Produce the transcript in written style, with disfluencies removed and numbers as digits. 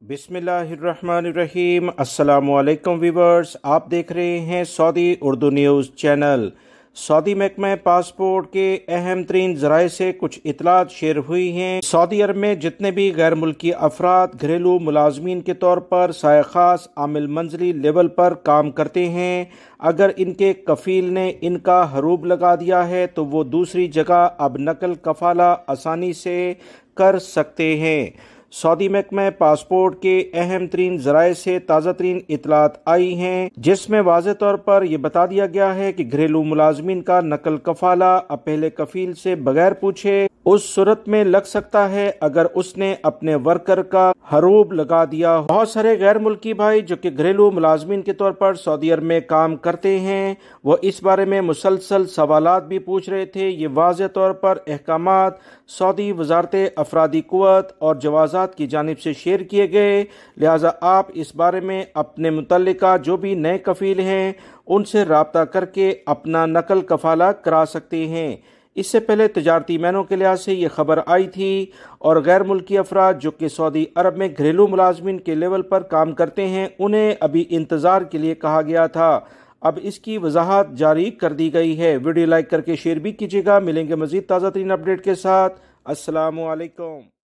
बिस्मिल्लाहिर्रहमानिर्रहीम। अस्सलामुअलैकुम वीवर्स, आप देख रहे हैं Saudi Urdu news channel. Saudi महकमा पासपोर्ट के अहम तरीन ज़राए से कुछ इतलात शेयर हुई हैं। सऊदी अरब में जितने भी गैर मुल्की अफराद घरेलू मुलाजमीन के तौर पर साय खास आमिल मंजली लेवल पर काम करते हैं, अगर इनके कफील ने इनका हरूब लगा दिया है तो वो दूसरी जगह अब नकल कफाला आसानी से कर सकते हैं। सऊदी महकमा पासपोर्ट के अहम तरीन ज़राए से ताज़ा तरीन इतलात आई हैं, जिसमें वाज़ेह तौर पर यह बता दिया गया है कि घरेलू मुलाजमीन का नकल कफाला अब पहले कफील से बगैर पूछे उस सूरत में लग सकता है अगर उसने अपने वर्कर का हरूब लगा दिया। बहुत सारे गैर मुल्की भाई जो कि घरेलू मुलाजमीन के तौर पर सऊदी अरब में काम करते हैं, वो इस बारे में मुसलसल सवालात भी पूछ रहे थे। ये वाज़ेह तौर पर अहकामात सऊदी वजारत अफरादी कुव्वत और जवाज़ात की जानिब से शेयर किए गए, लिहाजा आप इस बारे में अपने मुतल्लिका जो भी नए कफील हैं उनसे राब्ता करके अपना नकल कफाला करा सकते हैं। इससे पहले तजारती मैनों के लिहाज से ये खबर आई थी और गैर मुल्की अफराद जो कि सऊदी अरब में घरेलू मुलाजमीन के लेवल पर काम करते हैं उन्हें अभी इंतज़ार के लिए कहा गया था। अब इसकी वजाहत जारी कर दी गई है। वीडियो लाइक करके शेयर भी कीजिएगा। मिलेंगे मजीद ताज़ा तरीन अपडेट के साथ। अस्सलामु अलैकुम।